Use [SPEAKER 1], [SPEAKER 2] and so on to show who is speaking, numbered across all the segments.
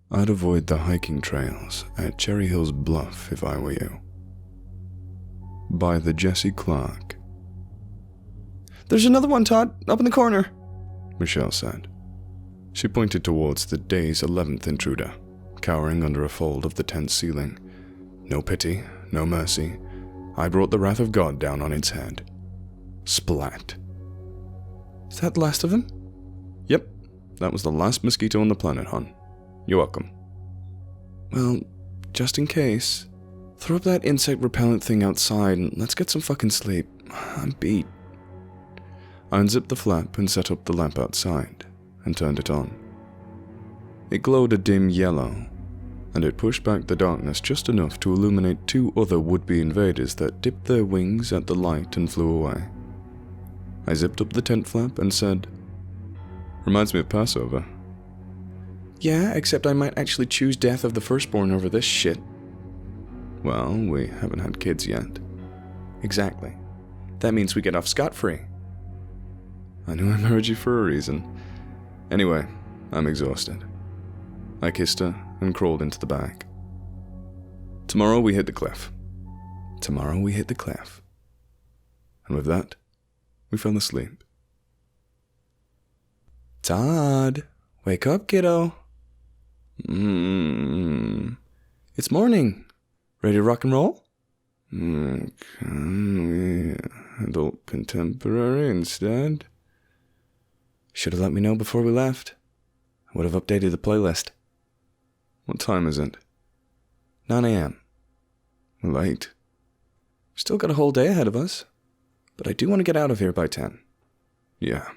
[SPEAKER 1] I'd avoid the hiking trails at Cherry Hill's Bluff if I were you. By TheJesseClark.
[SPEAKER 2] There's another one, Todd, up in the corner,
[SPEAKER 1] Michelle said. She pointed towards the day's 11th intruder, cowering under a fold of the tent ceiling. No pity, no mercy. I brought the wrath of God down on its head. Splat.
[SPEAKER 2] Is that the last of them?
[SPEAKER 1] Yep, that was the last mosquito on the planet, hon. You're welcome.
[SPEAKER 2] Well, just in case, throw up that insect repellent thing outside and let's get some fucking sleep. I'm beat.
[SPEAKER 1] I unzipped the flap and set up the lamp outside, and turned it on. It glowed a dim yellow, and it pushed back the darkness just enough to illuminate two other would-be invaders that dipped their wings at the light and flew away. I zipped up the tent flap and said, "Reminds me of Passover."
[SPEAKER 2] Yeah, except I might actually choose death of the firstborn over this shit.
[SPEAKER 1] Well, we haven't had kids yet.
[SPEAKER 2] Exactly. That means we get off scot-free.
[SPEAKER 1] I knew I married you for a reason. Anyway, I'm exhausted. I kissed her and crawled into the bag. Tomorrow we hit the cliff. Tomorrow we hit the cliff. And with that, we fell asleep.
[SPEAKER 2] Todd, wake up, kiddo. It's morning. Ready to rock and roll?
[SPEAKER 1] Can we adult contemporary instead?
[SPEAKER 2] Should have let me know before we left. I would have updated the playlist.
[SPEAKER 1] What time is it?
[SPEAKER 2] 9 a.m.
[SPEAKER 1] Late.
[SPEAKER 2] Still got a whole day ahead of us. But I do want to get out of here by 10.
[SPEAKER 1] Yeah.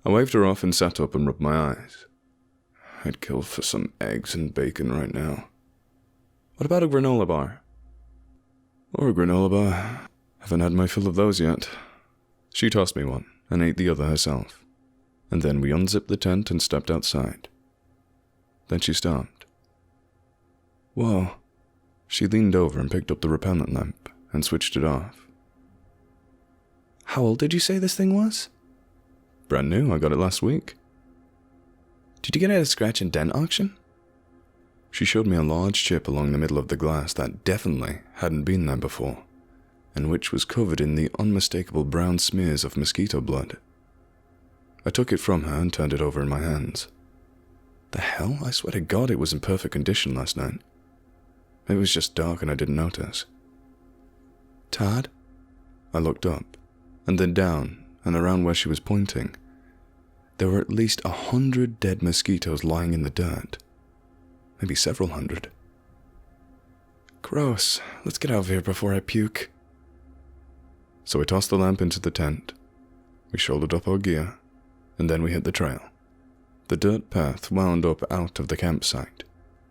[SPEAKER 1] I waved her off and sat up and rubbed my eyes. I'd kill for some eggs and bacon right now.
[SPEAKER 2] What about a granola bar?
[SPEAKER 1] Or a granola bar. Haven't had my fill of those yet. She tossed me one and ate the other herself. And then we unzipped the tent and stepped outside. Then she stopped. Whoa. She leaned over and picked up the repellent lamp and switched it off.
[SPEAKER 2] How old did you say this thing was?
[SPEAKER 1] Brand new, I got it last week.
[SPEAKER 2] Did you get it at a scratch and dent auction?
[SPEAKER 1] She showed me a large chip along the middle of the glass that definitely hadn't been there before, and which was covered in the unmistakable brown smears of mosquito blood. I took it from her and turned it over in my hands. The hell? I swear to God it was in perfect condition last night. It was just dark and I didn't notice.
[SPEAKER 2] Todd?
[SPEAKER 1] I looked up, and then down, and around where she was pointing. There were at least 100 dead mosquitoes lying in the dirt. Maybe several hundred.
[SPEAKER 2] Gross. Let's get out of here before I puke.
[SPEAKER 1] So we tossed the lamp into the tent. We shouldered up our gear, and then we hit the trail. The dirt path wound up out of the campsite,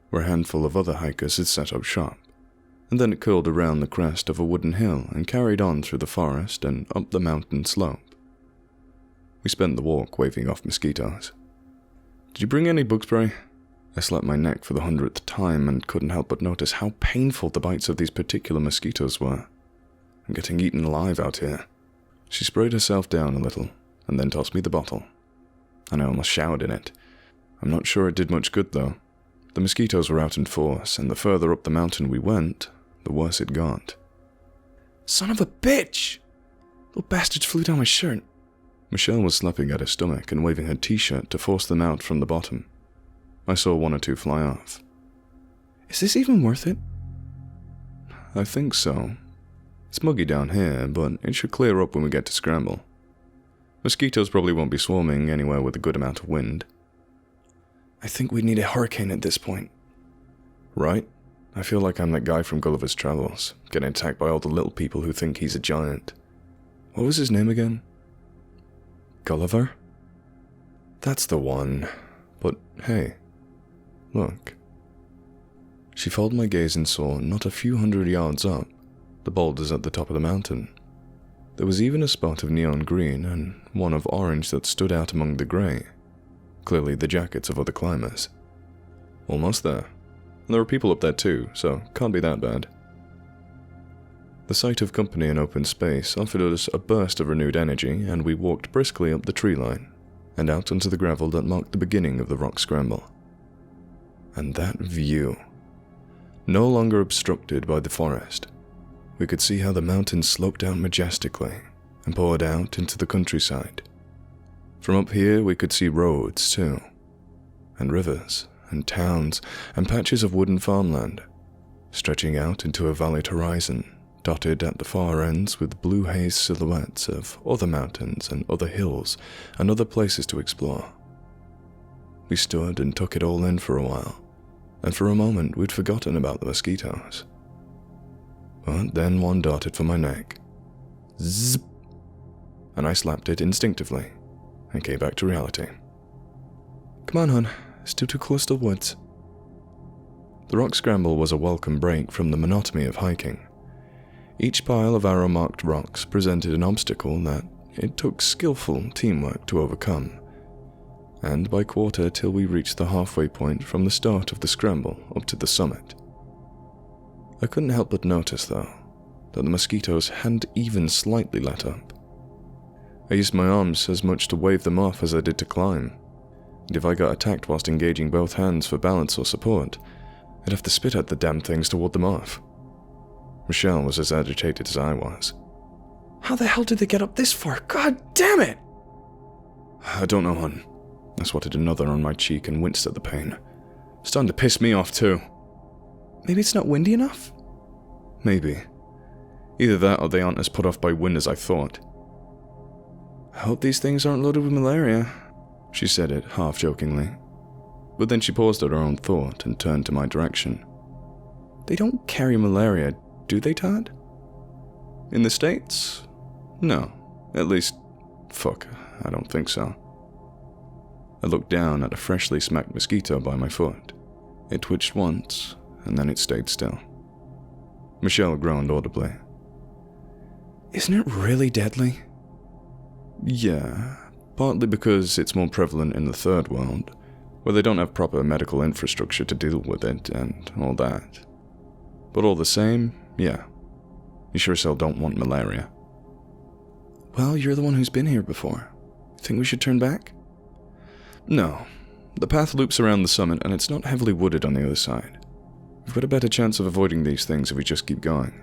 [SPEAKER 1] where a handful of other hikers had set up shop, and then it curled around the crest of a wooden hill and carried on through the forest and up the mountain slope. We spent the walk waving off mosquitoes. Did you bring any bug spray? I slapped my neck for the 100th time and couldn't help but notice how painful the bites of these particular mosquitoes were. I'm getting eaten alive out here. She sprayed herself down a little and then tossed me the bottle. And I almost showered in it. I'm not sure it did much good though. The mosquitoes were out in force, and the further up the mountain we went, the worse it got.
[SPEAKER 2] Son of a bitch! Little bastards flew down my shirt.
[SPEAKER 1] Michelle was slapping at her stomach and waving her t-shirt to force them out from the bottom. I saw one or two fly off.
[SPEAKER 2] Is this even worth it?
[SPEAKER 1] I think so. It's muggy down here, but it should clear up when we get to Scramble. Mosquitoes probably won't be swarming anywhere with a good amount of wind.
[SPEAKER 2] I think we need a hurricane at this point.
[SPEAKER 1] Right? I feel like I'm that guy from Gulliver's Travels, getting attacked by all the little people who think he's a giant. What was his name again? Gulliver? That's the one. But hey, look. She followed my gaze and saw, not a few hundred yards up, the boulders at the top of the mountain. There was even a spot of neon green and one of orange that stood out among the grey. Clearly the jackets of other climbers. Almost there. And there were people up there too, so can't be that bad. The sight of company in open space offered us a burst of renewed energy, and we walked briskly up the tree line and out onto the gravel that marked the beginning of the rock scramble. And that view. No longer obstructed by the forest, we could see how the mountains sloped down majestically and poured out into the countryside. From up here we could see roads too, and rivers, and towns, and patches of wooden farmland, stretching out into a valleyed horizon, dotted at the far ends with blue haze silhouettes of other mountains and other hills and other places to explore. We stood and took it all in for a while, and for a moment we'd forgotten about the mosquitoes. But then one darted for my neck. Zip! And I slapped it instinctively, and came back to reality.
[SPEAKER 2] Come on, hon. Still too close to the woods.
[SPEAKER 1] The rock scramble was a welcome break from the monotony of hiking. Each pile of arrow-marked rocks presented an obstacle that it took skillful teamwork to overcome, and by quarter till we reached the halfway point from the start of the scramble up to the summit. I couldn't help but notice, though, that the mosquitoes hadn't even slightly let up. I used my arms as much to wave them off as I did to climb, and if I got attacked whilst engaging both hands for balance or support, I'd have to spit at the damn things to ward them off. Michelle was as agitated as I was.
[SPEAKER 2] How the hell did they get up this far? God damn it!
[SPEAKER 1] I don't know, hon. I swatted another on my cheek and winced at the pain. Starting to piss me off too.
[SPEAKER 2] Maybe it's not windy enough?
[SPEAKER 1] Maybe. Either that or they aren't as put off by wind as I thought.
[SPEAKER 2] I hope these things aren't loaded with malaria.
[SPEAKER 1] She said it half-jokingly. But then she paused at her own thought and turned to my direction.
[SPEAKER 2] They don't carry malaria, do they, Todd?
[SPEAKER 1] In the States? No. At least, fuck, I don't think so. I looked down at a freshly smacked mosquito by my foot. It twitched once, and then it stayed still. Michelle groaned audibly.
[SPEAKER 2] Isn't it really deadly?
[SPEAKER 1] Yeah, partly because it's more prevalent in the third world, where they don't have proper medical infrastructure to deal with it and all that. But all the same, yeah, you sure as hell don't want malaria.
[SPEAKER 2] Well, you're the one who's been here before. Think we should turn back?
[SPEAKER 1] No, the path loops around the summit and it's not heavily wooded on the other side. We've got a better chance of avoiding these things if we just keep going.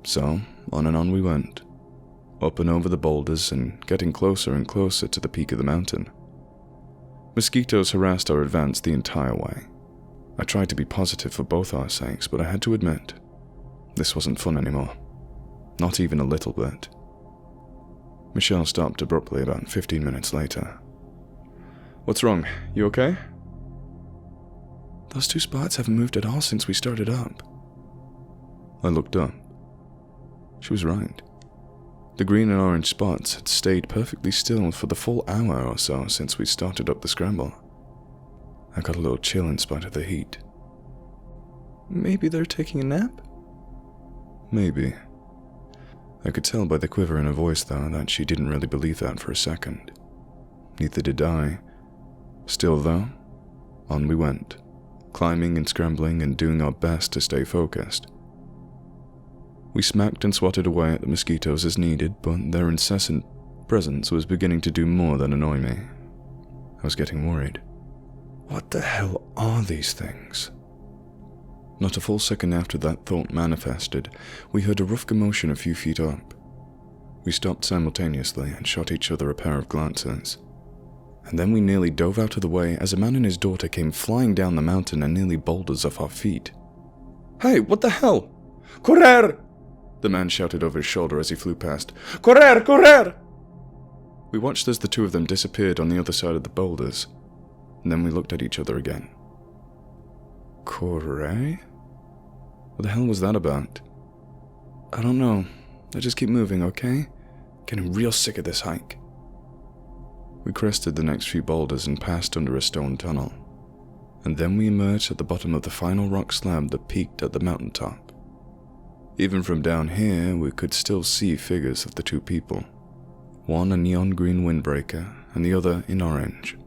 [SPEAKER 1] So, on and on we went, up and over the boulders and getting closer and closer to the peak of the mountain. Mosquitoes harassed our advance the entire way. I tried to be positive for both our sakes, but I had to admit, this wasn't fun anymore. Not even a little bit. Michelle stopped abruptly about 15 minutes later. What's wrong? You okay?
[SPEAKER 2] Those two spots haven't moved at all since we started up.
[SPEAKER 1] I looked up. She was right. The green and orange spots had stayed perfectly still for the full hour or so since we started up the scramble. I got a little chill in spite of the heat.
[SPEAKER 2] Maybe they're taking a nap?
[SPEAKER 1] Maybe. I could tell by the quiver in her voice, though, that she didn't really believe that for a second. Neither did I. Still, though, on we went, climbing and scrambling and doing our best to stay focused. We smacked and swatted away at the mosquitoes as needed, but their incessant presence was beginning to do more than annoy me. I was getting worried. What the hell are these things? Not a full second after that thought manifested, we heard a rough commotion a few feet up. We stopped simultaneously and shot each other a pair of glances. And then we nearly dove out of the way as a man and his daughter came flying down the mountain and nearly bowled us off our feet.
[SPEAKER 2] Hey, what the hell?
[SPEAKER 1] Correr! The man shouted over his shoulder as he flew past. Correr! Correr! We watched as the two of them disappeared on the other side of the boulders, and then we looked at each other again. Correr? What the hell was that about?
[SPEAKER 2] I don't know. Let's just keep moving, okay? Getting real sick of this hike.
[SPEAKER 1] We crested the next few boulders and passed under a stone tunnel, and then we emerged at the bottom of the final rock slab that peaked at the mountaintop. Even from down here, we could still see figures of the two people, one a neon green windbreaker and the other in orange,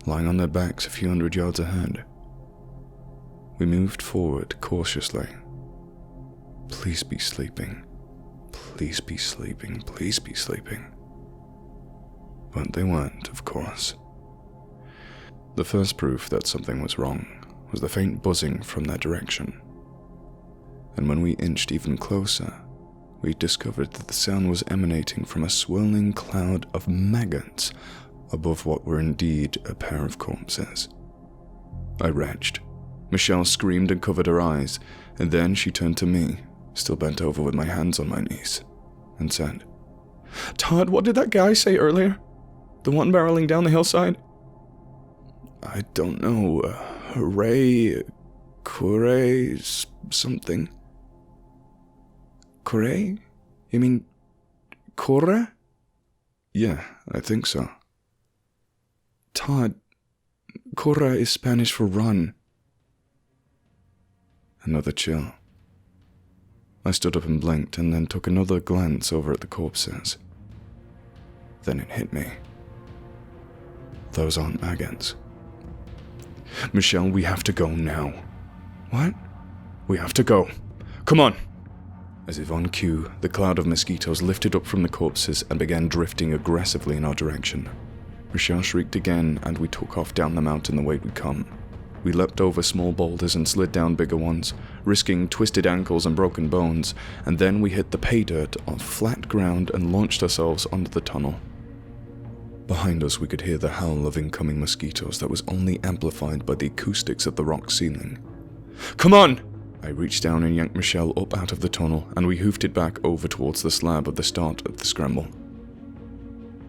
[SPEAKER 1] lying on their backs a few hundred yards ahead. We moved forward cautiously. Please be sleeping. Please be sleeping. Please be sleeping. But they weren't, of course. The first proof that something was wrong was the faint buzzing from that direction. And when we inched even closer, we discovered that the sound was emanating from a swirling cloud of maggots above what were indeed a pair of corpses. I retched. Michelle screamed and covered her eyes, and then she turned to me, still bent over with my hands on my knees, and said,
[SPEAKER 2] "Todd, what did that guy say earlier? The one barreling down the hillside?"
[SPEAKER 1] "I don't know, hooray, Corey, something."
[SPEAKER 2] "Corey? You mean Cora?"
[SPEAKER 1] "Yeah, I think so."
[SPEAKER 2] "Todd, Cora is Spanish for run."
[SPEAKER 1] Another chill. I stood up and blinked, and then took another glance over at the corpses. Then it hit me. Those aren't maggots. "Michelle, we have to go now."
[SPEAKER 2] "What?"
[SPEAKER 1] "We have to go. Come on!" As if on cue, the cloud of mosquitoes lifted up from the corpses and began drifting aggressively in our direction. Michelle shrieked again, and we took off down the mountain the way we'd come. We leapt over small boulders and slid down bigger ones, risking twisted ankles and broken bones, and then we hit the pay dirt on flat ground and launched ourselves onto the tunnel. Behind us we could hear the howl of incoming mosquitoes that was only amplified by the acoustics of the rock ceiling. "Come on!" I reached down and yanked Michelle up out of the tunnel, and we hoofed it back over towards the slab at the start of the scramble.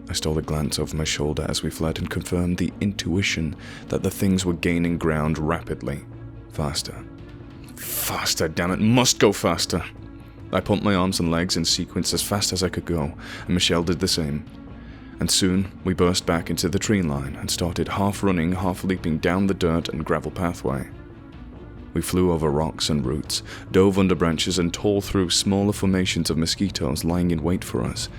[SPEAKER 1] I stole a glance over my shoulder as we fled and confirmed the intuition that the things were gaining ground rapidly. Faster. Faster, damn it, must go faster! I pumped my arms and legs in sequence as fast as I could go, and Michelle did the same. And soon, we burst back into the tree line and started half running, half leaping down the dirt and gravel pathway. We flew over rocks and roots, dove under branches and tore through smaller formations of mosquitoes lying in wait for us,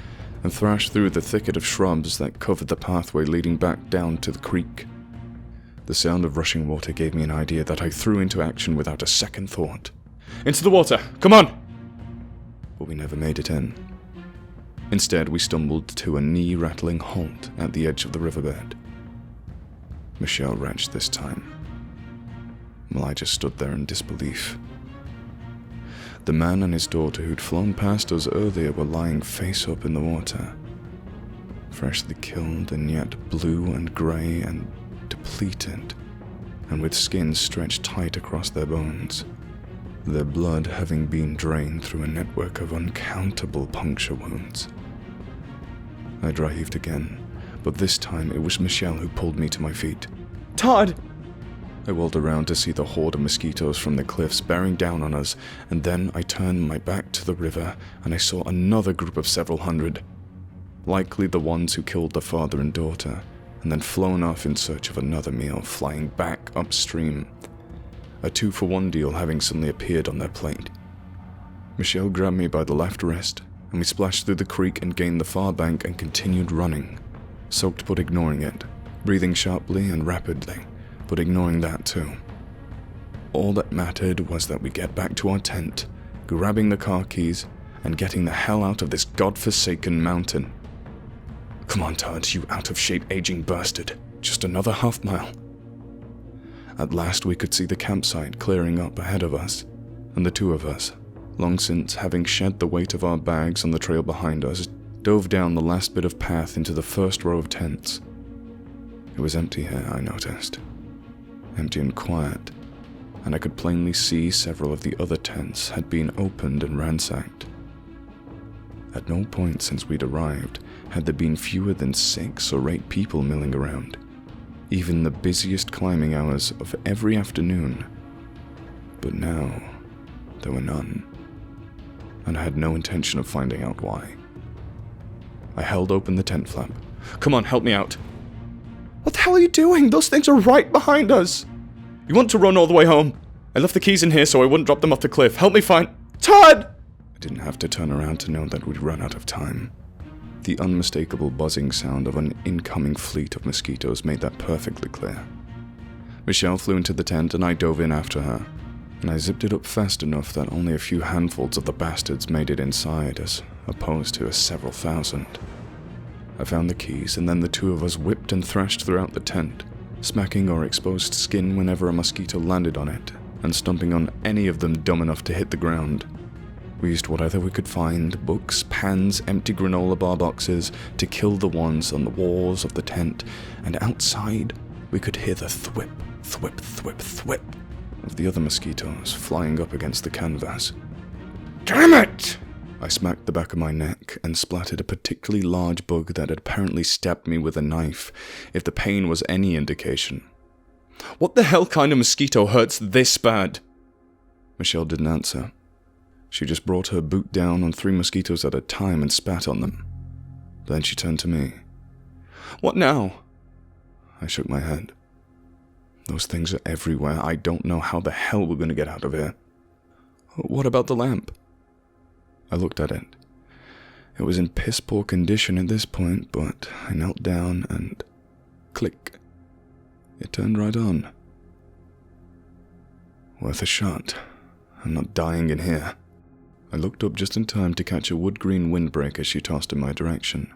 [SPEAKER 1] and thrashed through the thicket of shrubs that covered the pathway leading back down to the creek. The sound of rushing water gave me an idea that I threw into action without a second thought. "Into the water! Come on!" But we never made it in. Instead, we stumbled to a knee-rattling halt at the edge of the riverbed. Michelle retched this time, while I just stood there in disbelief. The man and his daughter who'd flown past us earlier were lying face up in the water, freshly killed and yet blue and grey and depleted, and with skin stretched tight across their bones, their blood having been drained through a network of uncountable puncture wounds. I dry heaved again, but this time it was Michelle who pulled me to my feet.
[SPEAKER 2] "Todd!"
[SPEAKER 1] I whirled around to see the horde of mosquitoes from the cliffs bearing down on us, and then I turned my back to the river and I saw another group of several hundred, likely the ones who killed the father and daughter, and then flown off in search of another meal, flying back upstream, a 2-for-1 deal having suddenly appeared on their plate. Michelle grabbed me by the left wrist, and we splashed through the creek and gained the far bank and continued running, soaked but ignoring it, breathing sharply and rapidly, but ignoring that too. All that mattered was that we get back to our tent, grabbing the car keys, and getting the hell out of this godforsaken mountain. Come on, Todd, you out-of-shape aging bastard. Just another half-mile. At last we could see the campsite clearing up ahead of us, and the two of us, long since having shed the weight of our bags on the trail behind us, dove down the last bit of path into the first row of tents. It was empty here, I noticed. Empty and quiet, and I could plainly see several of the other tents had been opened and ransacked. At no point since we'd arrived had there been fewer than 6 or 8 people milling around, even the busiest climbing hours of every afternoon. But now, there were none, and I had no intention of finding out why. I held open the tent flap. "Come on, help me out."
[SPEAKER 2] "What the hell are you doing? Those things are right behind us!"
[SPEAKER 1] "You want to run all the way home? I left the keys in here so I wouldn't drop them off the cliff. Help me find—" "Todd!" I didn't have to turn around to know that we'd run out of time. The unmistakable buzzing sound of an incoming fleet of mosquitoes made that perfectly clear. Michelle flew into the tent and I dove in after her, and I zipped it up fast enough that only a few handfuls of the bastards made it inside as opposed to several thousand. I found the keys, and then the two of us whipped and thrashed throughout the tent, smacking our exposed skin whenever a mosquito landed on it, and stomping on any of them dumb enough to hit the ground. We used whatever we could find, books, pans, empty granola bar boxes, to kill the ones on the walls of the tent, and outside we could hear the thwip, thwip, thwip, thwip of the other mosquitoes flying up against the canvas. Damn it! I smacked the back of my neck and splattered a particularly large bug that had apparently stabbed me with a knife, if the pain was any indication. What the hell kind of mosquito hurts this bad? Michelle didn't answer. She just brought her boot down on 3 mosquitoes at a time and spat on them. Then she turned to me. What now? I shook my head. Those things are everywhere. I don't know how the hell we're going to get out of here. What about the lamp? I looked at it. It was in piss-poor condition at this point, but I knelt down and... click. It turned right on. Worth a shot. I'm not dying in here. I looked up just in time to catch a wood-green windbreak as she tossed in my direction.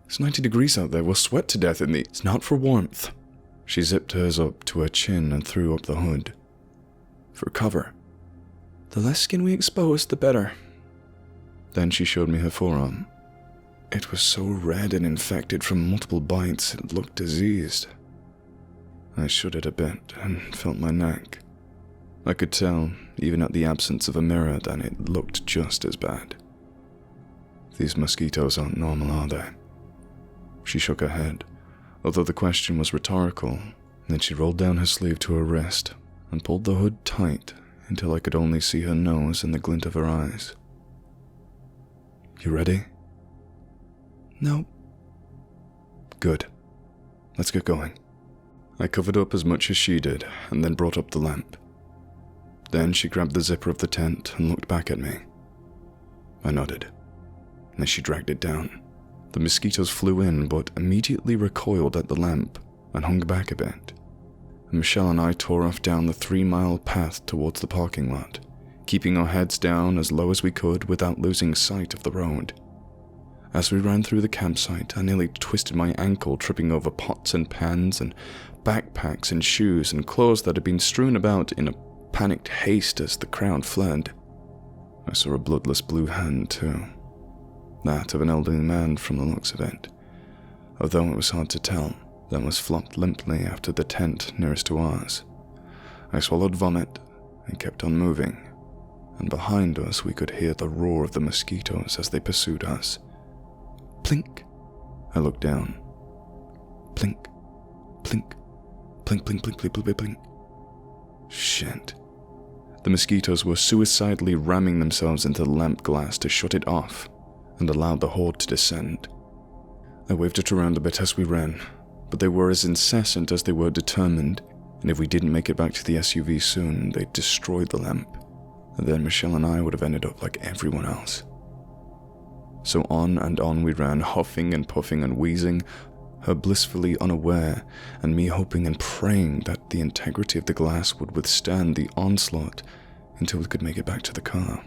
[SPEAKER 1] It's 90 degrees out there. We'll sweat to death in the... It's not for warmth. She zipped hers up to her chin and threw up the hood. For cover. The less skin we expose, the better. Then she showed me her forearm. It was so red and infected from multiple bites, it looked diseased. I shuddered a bit and felt my neck. I could tell, even at the absence of a mirror, that it looked just as bad. These mosquitoes aren't normal, are they? She shook her head, although the question was rhetorical. Then she rolled down her sleeve to her wrist and pulled the hood tight until I could only see her nose and the glint of her eyes. You ready? No. Good. Let's get going. I covered up as much as she did and then brought up the lamp. Then she grabbed the zipper of the tent and looked back at me. I nodded. Then she dragged it down. The mosquitoes flew in but immediately recoiled at the lamp and hung back a bit. Michelle and I tore off down the 3-mile path towards the parking lot, keeping our heads down as low as we could without losing sight of the road. As we ran through the campsite, I nearly twisted my ankle tripping over pots and pans and backpacks and shoes and clothes that had been strewn about in a panicked haste as the crowd fled. I saw a bloodless blue hand too, that of an elderly man from the looks of it, although it was hard to tell. That was flopped limply after the tent nearest to ours. I swallowed vomit and kept on moving, and behind us we could hear the roar of the mosquitoes as they pursued us. Plink! I looked down. Plink, plink, plink, plink, plink, plink, plink, plink. Shit. The mosquitoes were suicidally ramming themselves into the lamp glass to shut it off and allowed the horde to descend. I waved it around a bit as we ran, but they were as incessant as they were determined, and if we didn't make it back to the SUV soon, they'd destroyed the lamp, and then Michelle and I would have ended up like everyone else. So on and on we ran, huffing and puffing and wheezing, her blissfully unaware, and me hoping and praying that the integrity of the glass would withstand the onslaught until we could make it back to the car.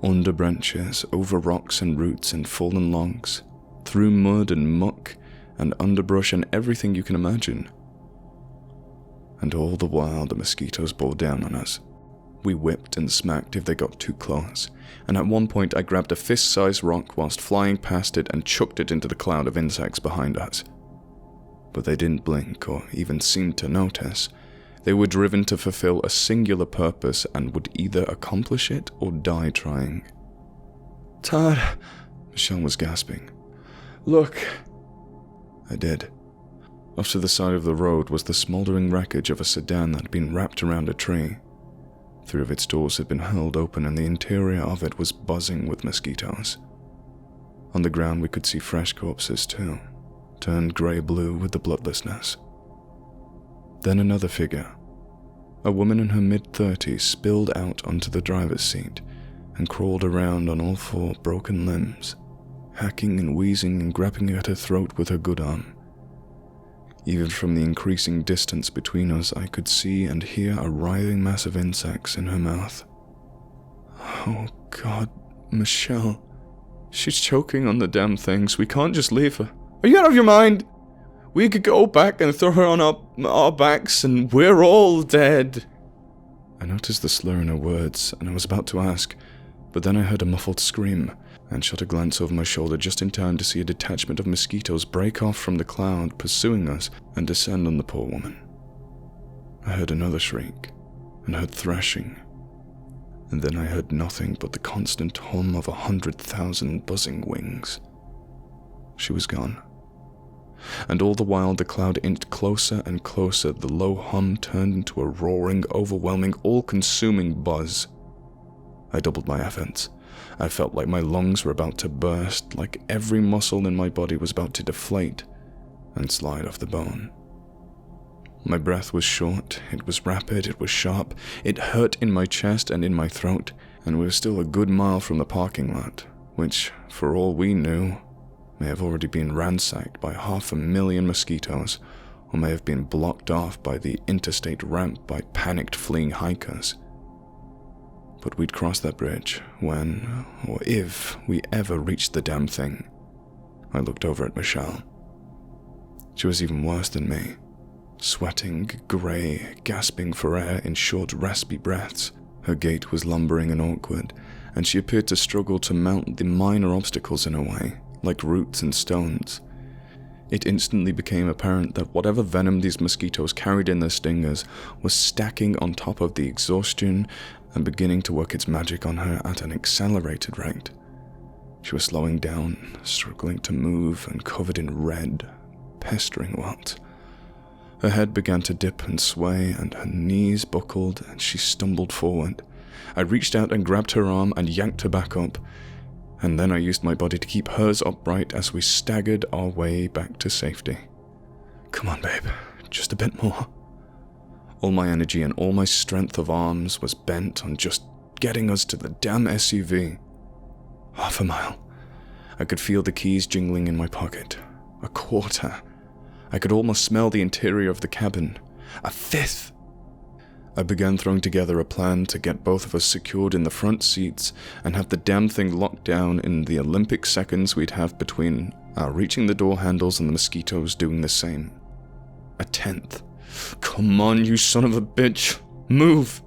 [SPEAKER 1] Under branches, over rocks and roots and fallen logs, through mud and muck, and underbrush and everything you can imagine. And all the while the mosquitoes bore down on us. We whipped and smacked if they got too close, and at one point I grabbed a fist-sized rock whilst flying past it and chucked it into the cloud of insects behind us. But they didn't blink or even seem to notice. They were driven to fulfill a singular purpose and would either accomplish it or die trying. Todd, Michelle was gasping. Look. I did. Off to the side of the road was the smouldering wreckage of a sedan that had been wrapped around a tree. 3 of its doors had been hurled open and the interior of it was buzzing with mosquitoes. On the ground we could see fresh corpses too, turned grey-blue with the bloodlessness. Then another figure. A woman in her mid-30s spilled out onto the driver's seat and crawled around on all 4 broken limbs, hacking and wheezing and grabbing at her throat with her good arm. Even from the increasing distance between us, I could see and hear a writhing mass of insects in her mouth. Oh God, Michelle. She's choking on the damn things. We can't just leave her. Are you out of your mind?
[SPEAKER 2] We could go back and throw her on our backs and we're all dead. I noticed the slur in her words, and I was about to ask, but then I heard a muffled scream, and shot a glance over my shoulder just in time to see a detachment of mosquitoes break off from the cloud pursuing us and descend on the poor woman. I heard another shriek, and heard thrashing, and then I heard nothing but the constant hum of 100,000 buzzing wings. She was gone. And all the while the cloud inched closer and closer, the low hum turned into a roaring, overwhelming, all-consuming buzz. I doubled my efforts. I felt like my lungs were about to burst, like every muscle in my body was about to deflate and slide off the bone. My breath was short, it was rapid, it was sharp, it hurt in my chest and in my throat, and we were still a good mile from the parking lot, which, for all we knew, may have already been ransacked by 500,000 mosquitoes, or may have been blocked off by the interstate ramp by panicked fleeing hikers. But we'd cross that bridge when, or if, we ever reached the damn thing. I looked over at Michelle. She was even worse than me. Sweating, grey, gasping for air in short, raspy breaths. Her gait was lumbering and awkward, and she appeared to struggle to mount the minor obstacles in her way, like roots and stones. It instantly became apparent that whatever venom these mosquitoes carried in their stingers was stacking on top of the exhaustion and beginning to work its magic on her at an accelerated rate. She was slowing down, struggling to move, and covered in red, pestering welts. Her head began to dip and sway, and her knees buckled, and she stumbled forward. I reached out and grabbed her arm and yanked her back up, and then I used my body to keep hers upright as we staggered our way back to safety. Come on, babe, just a bit more. All my energy and all my strength of arms was bent on just getting us to the damn SUV. 1/2 mile. I could feel the keys jingling in my pocket. 1/4. I could almost smell the interior of the cabin. 1/5. I began throwing together a plan to get both of us secured in the front seats and have the damn thing locked down in the Olympic seconds we'd have between our reaching the door handles and the mosquitoes doing the same. 1/10. Come on, you son of a bitch. Move!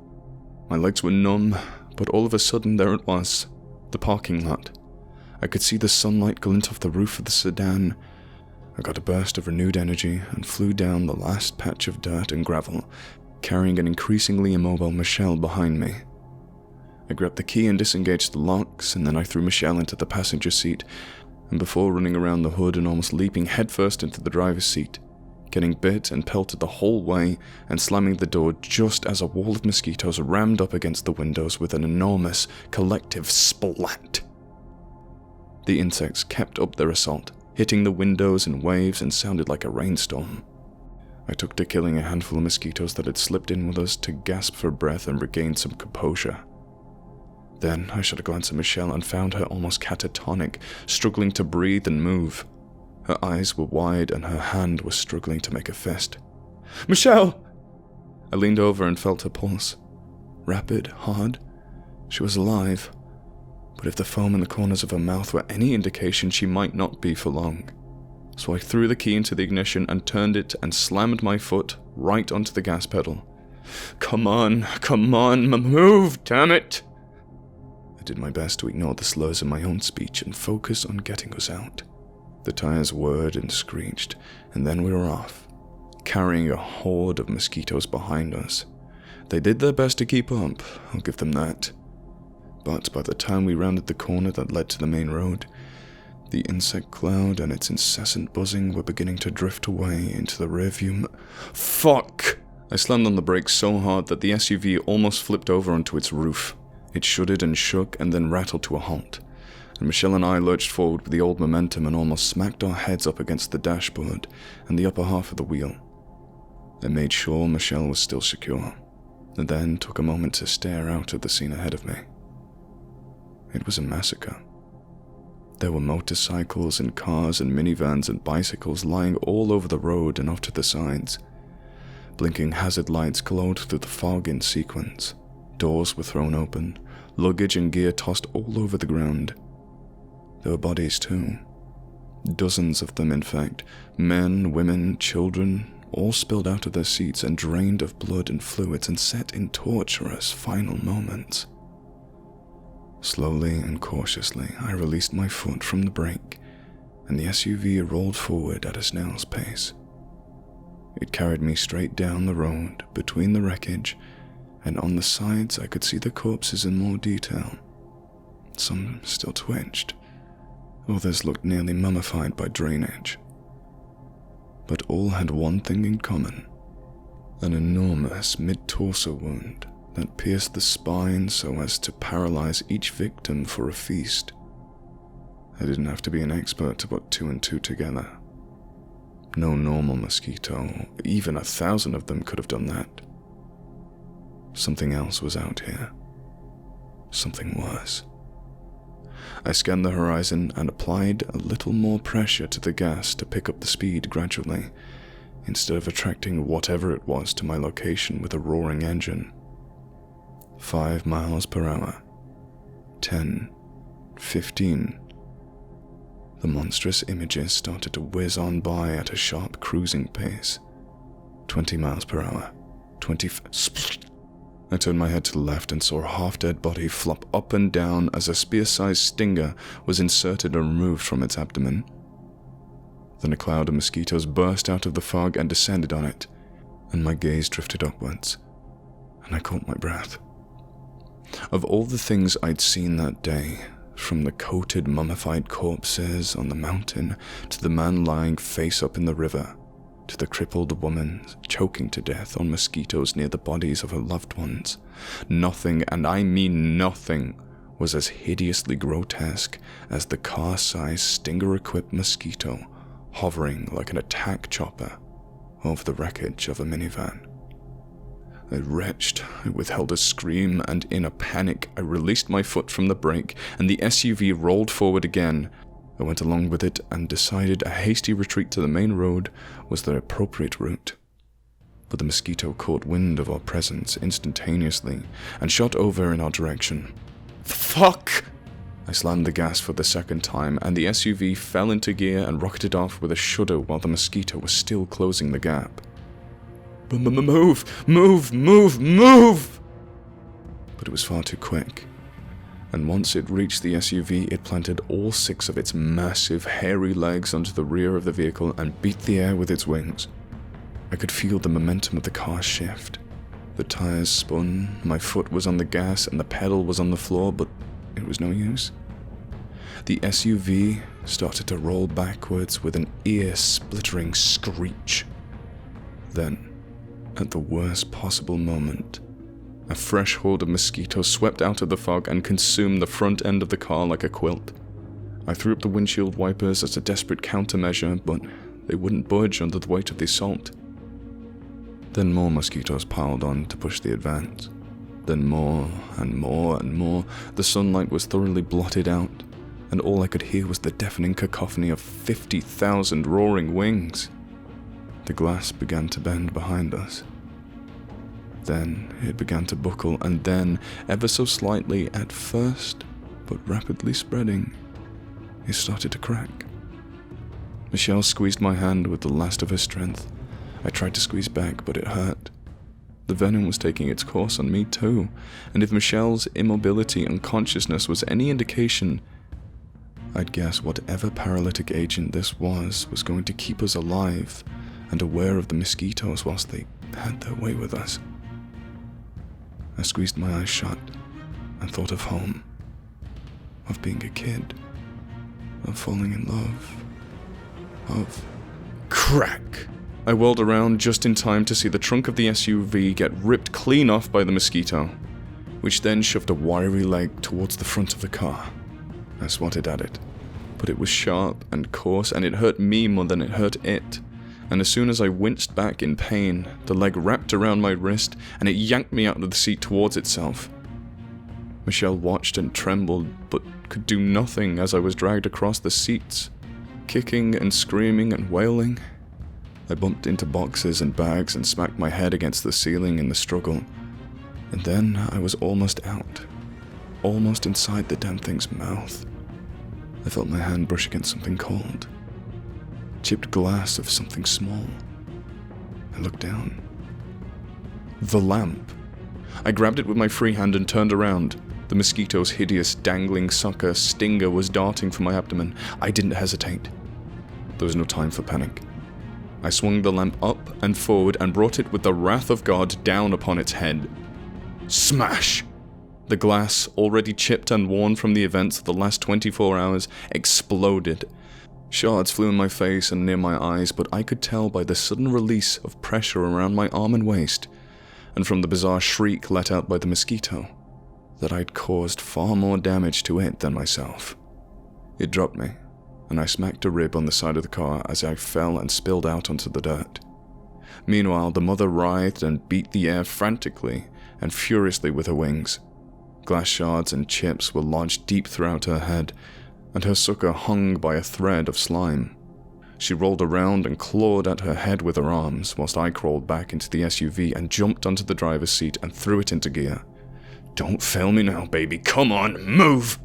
[SPEAKER 2] My legs were numb, but all of a sudden there it was. The parking lot. I could see the sunlight glint off the roof of the sedan. I got a burst of renewed energy and flew down the last patch of dirt and gravel, carrying an increasingly immobile Michelle behind me. I grabbed the key and disengaged the locks, and then I threw Michelle into the passenger seat, and before running around the hood and almost leaping headfirst into the driver's seat, getting bit and pelted the whole way and slamming the door just as a wall of mosquitoes rammed up against the windows with an enormous, collective splat. The insects kept up their assault, hitting the windows in waves and sounded like a rainstorm. I took to killing a handful of mosquitoes that had slipped in with us to gasp for breath and regain some composure. Then I shot a glance at Michelle and found her almost catatonic, struggling to breathe and move. Her eyes were wide and her hand was struggling to make a fist. Michelle! I leaned over and felt her pulse. Rapid, hard. She was alive. But if the foam in the corners of her mouth were any indication, she might not be for long. So I threw the key into the ignition and turned it and slammed my foot right onto the gas pedal. Come on, move, damn it! I did my best to ignore the slurs in my own speech and focus on getting us out. The tires whirred and screeched, and then we were off, carrying a horde of mosquitoes behind us. They did their best to keep up, I'll give them that. But by the time we rounded the corner that led to the main road, the insect cloud and its incessant buzzing were beginning to drift away into the rearview. Fuck! I slammed on the brakes so hard that the SUV almost flipped over onto its roof. It shuddered and shook and then rattled to a halt, and Michelle and I lurched forward with the old momentum and almost smacked our heads up against the dashboard and the upper half of the wheel. I made sure Michelle was still secure, and then took a moment to stare out at the scene ahead of me. It was a massacre. There were motorcycles and cars and minivans and bicycles lying all over the road and off to the sides. Blinking hazard lights glowed through the fog in sequence. Doors were thrown open, luggage and gear tossed all over the ground. There were bodies too.
[SPEAKER 1] Dozens of them, in fact, men, women, children, all spilled out of their seats and drained of blood and fluids and set in torturous final moments. Slowly and cautiously, I released my foot from the brake, and the SUV rolled forward at a snail's pace. It carried me straight down the road, between the wreckage, and on the sides I could see the corpses in more detail. Some still twitched, others looked nearly mummified by drainage. But all had one thing in common: an enormous mid-torso wound that pierced the spine so as to paralyze each victim for a feast. I didn't have to be an expert to put 2 and 2 together. No normal mosquito, even 1,000 of them, could have done that. Something else was out here. Something worse. I scanned the horizon and applied a little more pressure to the gas to pick up the speed gradually, instead of attracting whatever it was to my location with a roaring engine. 5 miles per hour. 10. 15. The monstrous images started to whiz on by at a sharp cruising pace. 20 miles per hour. 20. I turned my head to the left and saw a half-dead body flop up and down as a spear-sized stinger was inserted and removed from its abdomen. Then a cloud of mosquitoes burst out of the fog and descended on it, and my gaze drifted upwards, and I caught my breath. Of all the things I'd seen that day, from the coated, mummified corpses on the mountain, to the man lying face up in the river, to the crippled woman choking to death on mosquitoes near the bodies of her loved ones, nothing, and I mean nothing, was as hideously grotesque as the car-sized, stinger-equipped mosquito hovering like an attack chopper over the wreckage of a minivan. I retched, I withheld a scream, and in a panic I released my foot from the brake, and the SUV rolled forward again. I went along with it and decided a hasty retreat to the main road was the appropriate route. But the mosquito caught wind of our presence instantaneously and shot over in our direction. Fuck! I slammed the gas for the second time, and the SUV fell into gear and rocketed off with a shudder while the mosquito was still closing the gap. Move! Move! Move! Move! But it was far too quick, and once it reached the SUV, it planted all 6 of its massive, hairy legs onto the rear of the vehicle and beat the air with its wings. I could feel the momentum of the car shift. The tires spun, my foot was on the gas, and the pedal was on the floor, but it was no use. The SUV started to roll backwards with an ear-splittering screech. Then, at the worst possible moment, a fresh horde of mosquitoes swept out of the fog and consumed the front end of the car like a quilt. I threw up the windshield wipers as a desperate countermeasure, but they wouldn't budge under the weight of the assault. Then more mosquitoes piled on to push the advance. Then more and more and more. The sunlight was thoroughly blotted out, and all I could hear was the deafening cacophony of 50,000 roaring wings. The glass began to bend behind us. Then it began to buckle, and then, ever so slightly at first, but rapidly spreading, it started to crack. Michelle squeezed my hand with the last of her strength. I tried to squeeze back, but it hurt. The venom was taking its course on me too, and if Michelle's immobility and consciousness was any indication, I'd guess whatever paralytic agent this was going to keep us alive and aware of the mosquitoes whilst they had their way with us. I squeezed my eyes shut and thought of home, of being a kid, of falling in love, of crack. I whirled around just in time to see the trunk of the SUV get ripped clean off by the mosquito, which then shoved a wiry leg towards the front of the car. I swatted at it, but it was sharp and coarse, and it hurt me more than it hurt it. And as soon as I winced back in pain, the leg wrapped around my wrist, and it yanked me out of the seat towards itself. Michelle watched and trembled, but could do nothing as I was dragged across the seats, kicking and screaming and wailing. I bumped into boxes and bags and smacked my head against the ceiling in the struggle. And then I was almost out, almost inside the damn thing's mouth. I felt my hand brush against something cold, chipped glass of something small. I looked down.
[SPEAKER 2] The lamp. I grabbed it with my free hand and turned around. The mosquito's hideous, dangling sucker stinger was darting from my abdomen. I didn't hesitate. There was no time for panic. I swung the lamp up and forward and brought it with the wrath of God down upon its head. Smash! The glass, already chipped and worn from the events of the last 24 hours, exploded. Shards flew in my face and near my eyes, but I could tell by the sudden release of pressure around my arm and waist, and from the bizarre shriek let out by the mosquito, that I'd caused far more damage to it than myself. It dropped me, and I smacked a rib on the side of the car as I fell and spilled out onto the dirt. Meanwhile, the mother writhed and beat the air frantically and furiously with her wings. Glass shards and chips were lodged deep throughout her head, and her sucker hung by a thread of slime. She rolled around and clawed at her head with her arms, whilst I crawled back into the SUV and jumped onto the driver's seat and threw it into gear. Don't fail me now, baby. Come on, move!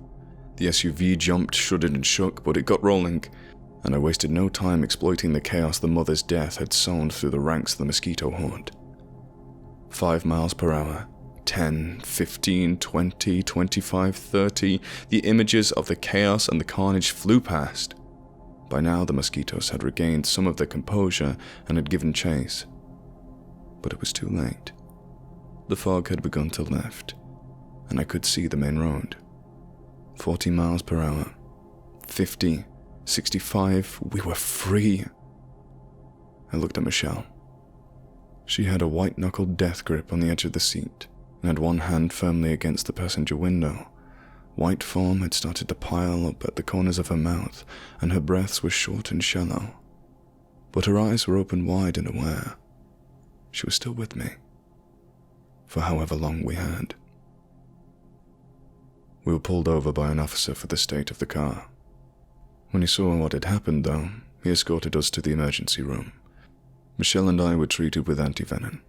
[SPEAKER 2] The SUV jumped, shuddered and shook, but it got rolling, and I wasted no time exploiting the chaos the mother's death had sown through the ranks of the mosquito horde. 5 miles per hour. 10, 15, 20, 25, 30, the images of the chaos and the carnage flew past. By now the mosquitoes had regained some of their composure and had given chase. But it was too late. The fog had begun to lift, and I could see the main road. 40 miles per hour, 50, 65, we were free. I looked at Michelle. She had a white-knuckled death grip on the edge of the seat, and had one hand firmly against the passenger window. White foam had started to pile up at the corners of her mouth, and her breaths were short and shallow. But her eyes were open wide and aware. She was still with me, for however long we had. We were pulled over by an officer for the state of the car. When he saw what had happened, though, he escorted us to the emergency room. Michelle and I were treated with antivenom,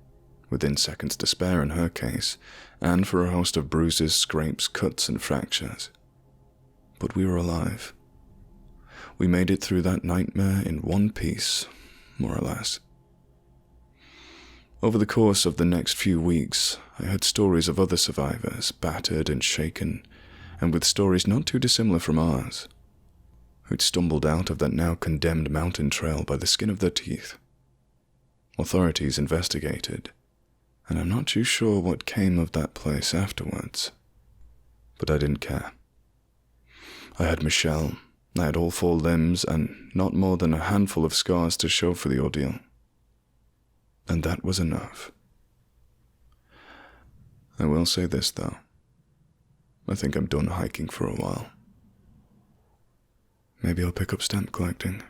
[SPEAKER 2] within seconds to spare in her case, and for a host of bruises, scrapes, cuts, and fractures. But we were alive. We made it through that nightmare in one piece, more or less. Over the course of the next few weeks, I heard stories of other survivors, battered and shaken, and with stories not too dissimilar from ours, who'd stumbled out of that now condemned mountain trail by the skin of their teeth. Authorities investigated, and I'm not too sure what came of that place afterwards. But I didn't care. I had Michelle, I had all 4 limbs, and not more than a handful of scars to show for the ordeal. And that was enough. I will say this, though. I think I'm done hiking for a while. Maybe I'll pick up stamp collecting.